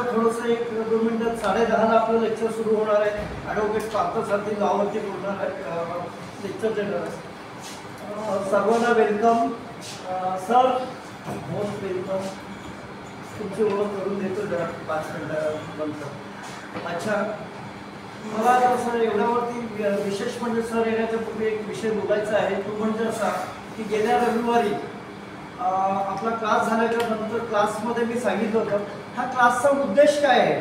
थोडंसं एक 2 मिनिटात 10:30 आपलं लेक्चर सुरू होणार आहे. ॲडव्होकेट पार्थसारथी लॉवरती बोलणार आहे, लेक्चर देणार आहे. सर्वांना वेलकम सर, मोस्ट वेलकम. तुमची ओळख करून देतो जरा 5 मिनिटानंतर. अच्छा, मला सर एवढ्यावरती विशेष म्हणजे सर येण्याच्या पूर्वी एक विषय बोलायचा आहे. तो म्हणजे असा की गेल्या रविवारी आपला क्लास झाल्याच्या नंतर क्लासमध्ये मी सांगितलं होतं हा क्लासचा उद्देश काय आहे.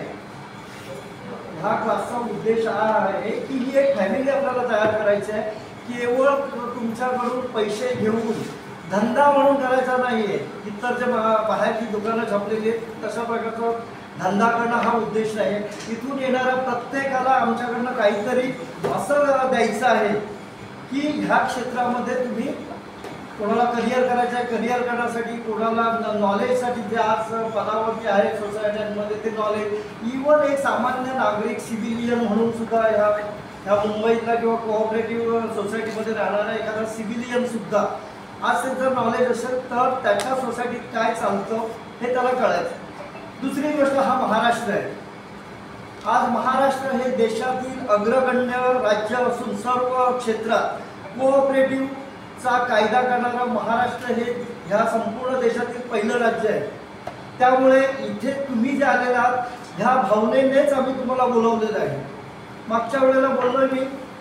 हा क्लासचा उद्देश हा आहे की ही एक फॅमिली आपल्याला तयार करायची आहे. केवळ तुमच्याकडून पैसे घेऊन धंदा म्हणून करायचा नाही आहे. इतर जे बाहेरची दुकानं छापलेली आहेत तशा प्रकारचा धंदा करणं हा उद्देश आहे. इथून येणाऱ्या प्रत्येकाला आमच्याकडनं काहीतरी असं द्यायचं आहे की ह्या क्षेत्रामध्ये तुम्ही कोणाला करिअर करायचं आहे, करिअर करण्यासाठी कोणाला नॉलेजसाठी जे आज पदावरती आहे सोसायट्यांमध्ये ते नॉलेज, इव्हन एक सामान्य नागरिक सिव्हिलियन म्हणून सुद्धा ह्या मुंबईतला किंवा कोऑपरेटिव्ह सोसायटीमध्ये राहणारा एखादा सिव्हिलियन सुद्धा आज ते जर नॉलेज असेल तर त्याच्या सोसायटीत काय चालतं हे त्याला कळायचं. दुसरी गोष्ट, हा महाराष्ट्र आहे. आज महाराष्ट्र हे देशातील अग्रगण्य राज्य असून सर्व क्षेत्रात कोऑपरेटिव्हचा कायदा करणारा महाराष्ट्र हे ह्या संपूर्ण देशातील पहिलं राज्य आहे. त्यामुळे इथे तुम्ही जे आलेला आहात ह्या भावनेनेच आम्ही तुम्हाला बोलवलेलं आहे. मागच्या वेळेला बोललोय मी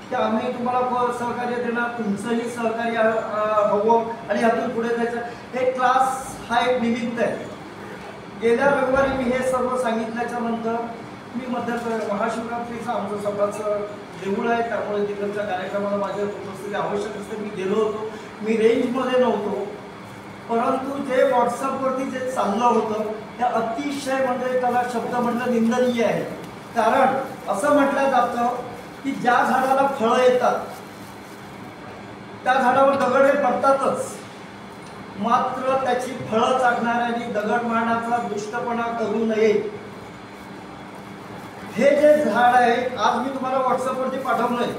की आम्ही तुम्हाला सहकार्य देणार, तुमचंही सहकार्य हवं आणि ह्यातून पुढे जायचं. हे क्लास हा एक निमित्त आहे. गेल्या रविवारी मी हे सर्व सांगितल्याच्या नंतर मी महाशिवरात्रीचं आमचं स्वतःचं देऊळ आहे त्यामुळे तिकडच्या कार्यक्रमाला माझ्या उपस्थिती आवश्यक असते. मी गेलो होतो, मी रेंजमध्ये नव्हतो, परंतु जे व्हॉट्सअपवरती जे चाललं होतं ते अतिशय म्हणजे त्याला शब्द म्हटलं निंदनीय आहे. कारण असं म्हटलं जातं की ज्या झाडाला फळं येतात त्या झाडावर दगड हे पडतातच, मात्र त्याची फळं चाखणाऱ्यांनी दगड मारण्याचा दुष्टपणा करू नये. हे जे झाड आहे आज मी तुम्हाला व्हॉट्सअपवरती पाठवलंय,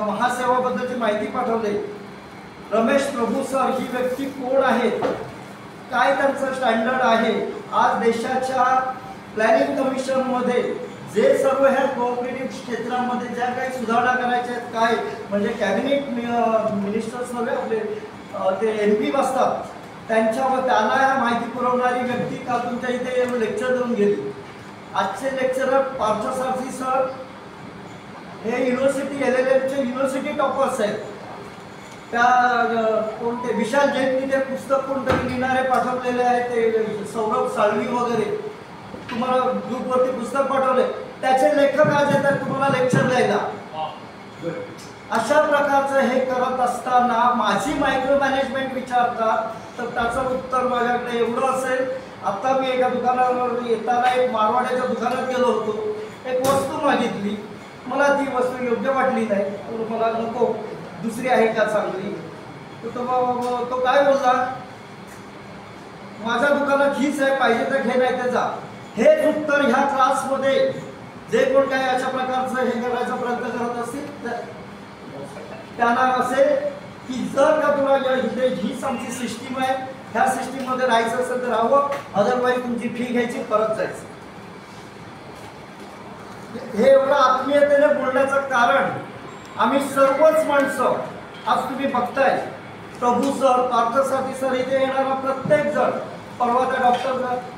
महासेवाबद्दलची माहिती पाठवली. रमेश प्रभू सर ही व्यक्ती कोण आहेत, काय त्यांचं स्टँडर्ड आहे. आज देशाच्या प्लॅनिंग कमिशनमध्ये जे सर्व ह्या कोऑपरेटिव्ह क्षेत्रामध्ये ज्या काही सुधारणा करायच्या आहेत, काय म्हणजे कॅबिनेट मिनिस्टर्स नव्हे आपले ते MP बसतात त्यांच्यावर त्यांना ह्या माहिती पुरवणारी व्यक्ती काल तुमच्या इथे लेक्चर देऊन गेली. आजचे लेक्चरर पार्थसारथी सर हे युनिव्हर्सिटी LLMचे युनिव्हर्सिटी टॉपर्स आहेत. त्या कोणते विशाल जैननी ते पुस्तक कोणतरी लिहिणारे पाठवलेले आहे, ते सौरभ साळवी वगैरे तुम्हाला ग्रुपवरती पुस्तक पाठवले, त्याचे लेखक आज येतात तुम्हाला लेक्चर द्यायला. अशा प्रकारचं हे करत असताना माझी मायक्रो मॅनेजमेंट विचारतात तर त्याचं उत्तर माझ्याकडे एवढं असेल. आता मी एका दुकानावर येताना एक मारवाड्याच्या दुकानात गेलो होतो, एक वस्तू मागितली, मला ती वस्तू योग्य वाटली नाही, तर मला नको दुसरी आहे का चांगली. तो काय बोलला, माझ्या दुकानात हीच आहे, पाहिजे तर घे नाही तर जा. हेच उत्तर ह्या क्लासमध्ये जे कोण काय अशा प्रकारचं हे करायचा प्रयत्न करत असतील त्यांना असेल की जर का तुला हीच आमची सिस्टीम आहे, ह्या सिस्टीममध्ये राहायचं असेल तर राहावं, अदरवाईज तुमची फी घ्यायची, परत जायचं. हे एवढं आत्मीयतेने बोलण्याचं कारण आम्ही सर्वच माणसं आज तुम्ही बघताय, प्रभू सर, पार्थसारथी सर, इथे येणारा प्रत्येक जण, परवा त्या डॉक्टर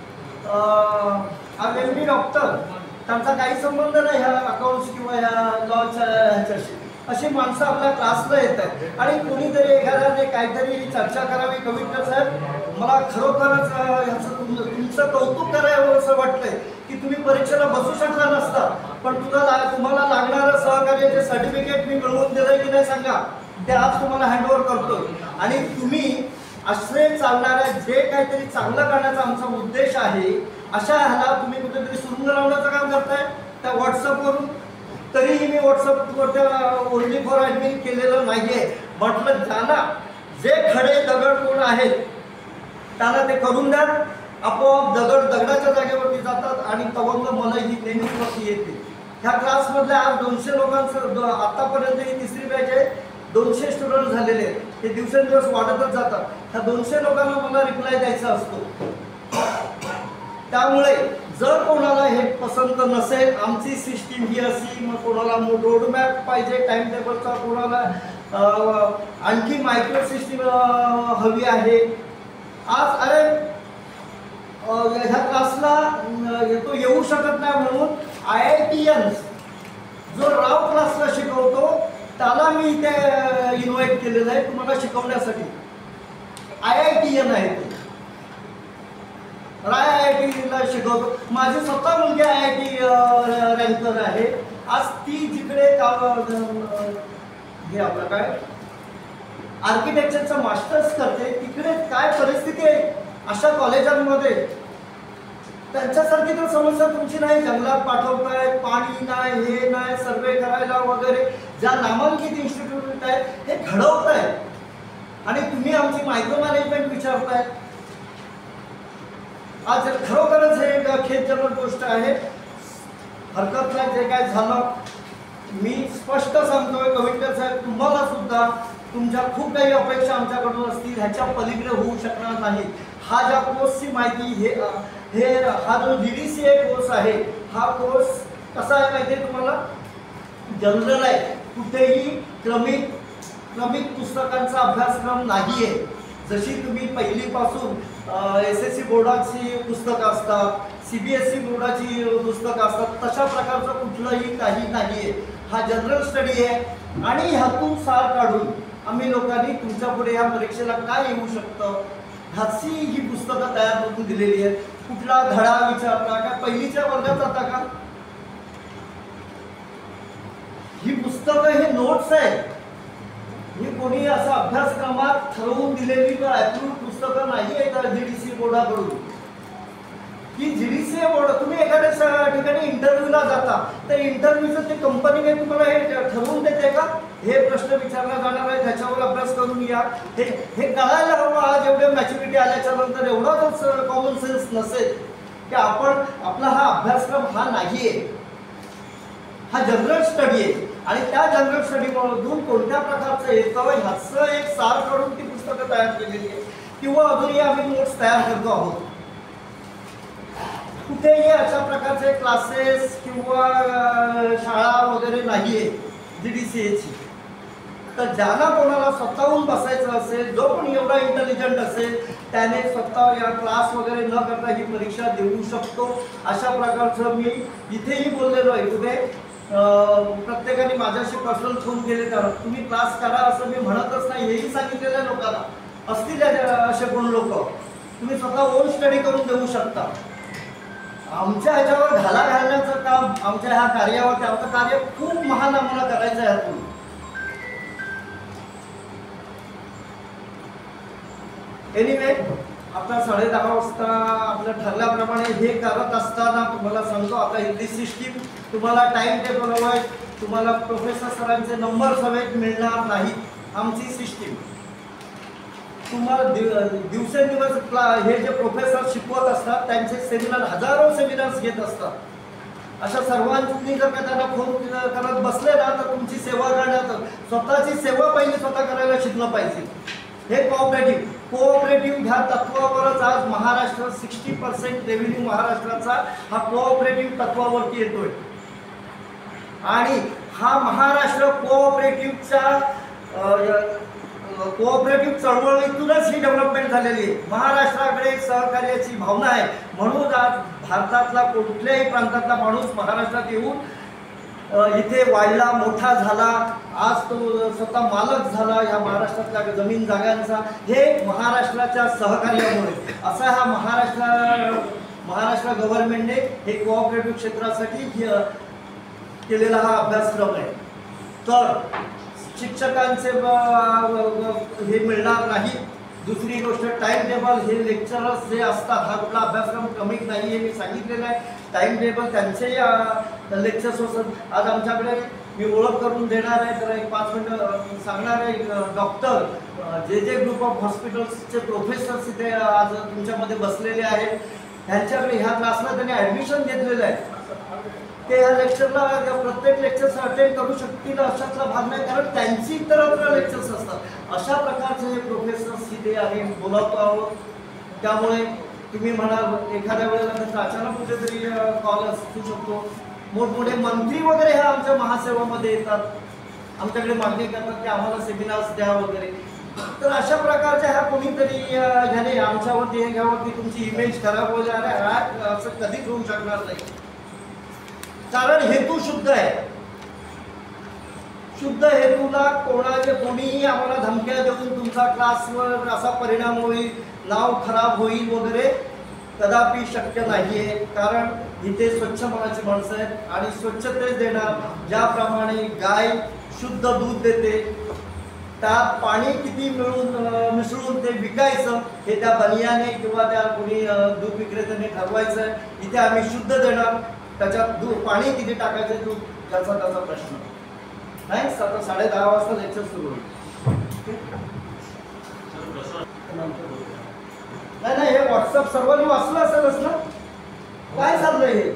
MD डॉक्टर, त्यांचा काही संबंध नाही ह्या अकाउंट्स किंवा ह्या लॉच्या ह्याच्याशी, अशी माणसं आपल्या क्लासला येत आहेत. आणि कोणीतरी एखाद्याने काहीतरी चर्चा करावी, कविता साहेब मला खरोखरच ह्याचं तुमचं कौतुक करावं असं वाटतंय की तुम्ही परीक्षेला बसू शकला नसता, पण तुम्हाला लागणारं सहकार्याचे सर्टिफिकेट मी मिळवून दिलंय की नाही सांगा, ते आज तुम्हाला हँडओव्हर करतोय. आणि तुम्ही असे चालणाऱ्या जे काहीतरी चांगलं करण्याचा आमचा उद्देश आहे अशा ह्याला तुम्ही कुठेतरी सुरुंग लावण्याचं काम करताय त्या व्हॉट्सअपवरून. तरीही मी व्हॉट्सअपवर त्या ओनली फॉर ॲडमिन केलेलं नाही आहे. म्हटलं ज्याला जे खडे दगड कोण आहेत त्याला ते करून द्या, आपोआप दगडाच्या जागेवरती जातात आणि तवंग मला ही नेहमीच येते. ह्या क्लासमधल्या आज 200 लोकांचं आतापर्यंत ही तिसरी बॅच आहे, 200 स्टुडंट झालेले आहेत. हे दिवसेंदिवस वाढतच जातात. ह्या 200 लोकांना मला रिप्लाय द्यायचा असतो. त्यामुळे जर कोणाला हे पसंत नसेल, आमची सिस्टीम ही अशी, मग कोणाला रोडमॅप पाहिजे टाइम टेबलचा, कोणाला आणखी मायक्रो सिस्टीम हवी आहे. आज अरे ह्या क्लासला तो येऊ शकत नाही म्हणून IITians जो राव क्लासला शिकवतो त्याला मी इथे इन्व्हाइट केलेलं आहे तुम्हाला शिकवण्यासाठी. IITian आहे ते, IITला शिकवतो. माझी स्वतः मुलगी IIT रँकर आहे. आज ती जिकडे हे आपलं काय आर्किटेक्चरचा मास्टर्स करते, तिकडे काय परिस्थिती आहे अशा कॉलेजांमध्ये. त्यांच्यासारखी तर समस्या तुमची नाही. जंगलात पाठवताय, पाणी नाही, हे नाही, सर्वे करायला वगैरे. ज्या नामांकित इन्स्टिट्यूट आहेत हे घडवताय आणि तुम्ही आमची मायक्रो मॅनेजमेंट विचारताय. आज खरोखरच हे खेदजनक गोष्ट आहे. हरकत नाही जे काय झालं. मी स्पष्ट सांगतोय कविटकर साहेब, तुम्हाला सुद्धा तुमच्या खूप काही अपेक्षा आमच्याकडून असतील, ह्याच्या पलीकडे होऊ शकणार नाही. हा ज्या कोर्सची माहिती हा जो GDCA कोर्स आहे, हा कोर्स कसा आहे माहिती आहे तुम्हाला? जनरल आहे. कुठेही क्रमिक पुस्तकांचा अभ्यासक्रम नाही आहे. जशी तुम्ही पहिलीपासून SSC बोर्डाची पुस्तकं असतात, CBSE बोर्डाची पुस्तकं असतात, तशा प्रकारचं कुठलंही काही नाही आहे. हा जनरल स्टडी आहे आणि ह्यातून सार काढून आम्ही लोकांनी तुमच्या पुढे ह्या परीक्षेला काय येऊ शकतं ह्याची ही पुस्तकं तयार करून दिलेली आहेत. कुठला धडा विचारता का? पहिलीच्या वर्गात जाता का? ही पुस्तकं हे नोट्स आहेत. ही कोणी असं अभ्यासक्रमात ठरवून दिलेली किंवा अप्रूव्ड पुस्तकं नाही आहेत GDCA बोर्डाकडून. की GDCA बोर्ड, तुम्ही एखाद्या ठिकाणी इंटरव्ह्यूला जाता, तर इंटरव्ह्यूचं ते कंपनीने तुम्हाला हे ठरवून देते का हे प्रश्न विचारला जाणार आहे, त्याच्यावर अभ्यास करून या. हे कळायला हवं. आज एवढे मॅच्युरिटी आल्याच्या नंतर एवढाच कॉमन सेन्स नसेल की आपला हा अभ्यासक्रम हा नाही आहे, हा जनरल स्टडी आहे आणि त्या जनरल स्टडीमधून कोणत्या प्रकारचं येतं ह्याचं एक सार काढून ती पुस्तकं तयार केलेली आहे. किंवा अजूनही आम्ही नोट्स तयार करतो आहोत. कुठेही अशा प्रकारचे क्लासेस किंवा शाळा वगैरे नाही आहे GDCAची. तर ज्याला कोणाला स्वतःहून बसायचं असेल, जो पण एवढा इंटेलिजंट असेल, त्याने स्वतः या क्लास वगैरे न करता ही परीक्षा देऊ शकतो. अशा प्रकारचं मी इथेही बोललेलो आहे. कुठे प्रत्येकाने माझ्याशी पर्सनल फोन केले तर तुम्ही क्लास करा असं मी म्हणतच नाही, हेही सांगितलेलं आहे लोकांना. असतील असे कोण लोक, तुम्ही स्वतः ओन स्टडी करून देऊ शकता. आमच्या ह्याच्यावर घाला घालण्याचं काम, आमच्या ह्या कार्यावरती आमचं कार्य खूप महान आम्हाला करायचं आहे. ह्यातून एनिवे आता 10:30 वाजता आपलं ठरल्याप्रमाणे हे करत असताना तुम्हाला सांगतो, आता हिंदी सिस्टीम तुम्हाला टाइम टेबल हवं आहे, तुम्हाला प्रोफेसर सरांचे नंबर्स हवेत, मिळणार नाही. आमची सिस्टीम तुम्हाला दिवसेंदिवस हे जे प्रोफेसर शिकवत असतात त्यांचे सेमिनार, हजारो सेमिनार्स घेत असतात. अशा सर्वांनी जर का त्यांना फोन करत बसले ना तर तुमची सेवा करण्यात, स्वतःची सेवा पहिली स्वतः करायला शिकलं पाहिजे. हे कोऑपरेटिव्ह ह्या तत्वावरच आज महाराष्ट्र 60% रेव्हेन्यू महाराष्ट्राचा हा कोऑपरेटिव्ह तत्वावरती येतोय. आणि हा महाराष्ट्र कोऑपरेटिव्ह चळवळीतूनच ही डेव्हलपमेंट झालेली आहे. महाराष्ट्राकडे सहकार्याची भावना आहे म्हणून आज भारतातला कुठल्याही प्रांतातला माणूस महाराष्ट्रात येऊन इथे वाढला, मोठा झाला, आज तो स्वतः मालक झाला या महाराष्ट्रातल्या जमीन जागांचा. हे महाराष्ट्राच्या सहकार्यामुळे. असा हा महाराष्ट्र गव्हर्नमेंटने हे कोऑपरेटिव्ह क्षेत्रासाठी केलेला हा अभ्यासक्रम आहे. तर शिक्षकांचे हे मिळणार नाही. दुसरी गोष्ट, टाइम टेबल हे लेक्चरर्स जे असतात, हा कुठला अभ्यासक्रम कमी नाही आहे, मी सांगितलेलं आहे. टाइम टेबल त्यांचे लेक्चर्स असतात. आज आमच्याकडे मी ओळख करून देणार आहे. तर एक 5 मिनिटं सांगणार आहे. डॉक्टर जे ग्रुप ऑफ हॉस्पिटल्सचे प्रोफेसर्स इथे आज तुमच्यामध्ये बसलेले आहेत, त्यांच्याकडे ह्या क्लासला त्यांनी ॲडमिशन घेतलेलं आहे. ते ह्या लेक्चरला प्रत्येक लेक्चर्स अटेंड करू शकतील अशातला भाग नाही, कारण त्यांची इतरत्र लेक्चर्स असतात. अशा प्रकारचे हे प्रोफेसर्स इथे आम्ही बोलावतो आहोत. त्यामुळे तुम्ही म्हणाल एखाद्या वेळेला त्याचा अचानक कुठेतरी कॉल असू शकतो. मोठमोठे मंत्री वगैरे ह्या आमच्या महासेवामध्ये येतात, आमच्याकडे मागणी करतात की आम्हाला सेमिनार्स द्या वगैरे. तर अशा प्रकारच्या ह्या कोणीतरी ह्याने आमच्यावरती हे घ्यावं की तुमची इमेज खराब होणार आहे, असं कधीच होऊ शकणार नाही. कारण हेतू शुद्ध आहे. शुद्ध हेतूला कोणीही आम्हाला धमक्या देऊन तुमचा क्लासवर असा परिणाम होईल, नाव खराब होईल वगैरे कदापि शक्य नाहीये. कारण इथे स्वच्छ मनाची माणसं आहेत आणि स्वच्छतेच देणार. ज्याप्रमाणे गाय शुद्ध दूध देते, त्यात पाणी किती मिसळून ते विकायचं हे त्या बनियाने किंवा त्या कोणी दूध विक्रेत्याने ठरवायचं आहे. इथे आम्ही शुद्ध देणार. त्याच्यात पाणी किती टाकायचं दूध त्याचा प्रश्न नाही. 10:30 वाजता लेक्चर सुरू होईल. नाही हे व्हॉट्सअप सर्वांनी वाचलं असेलच ना, काय चाललंय हे.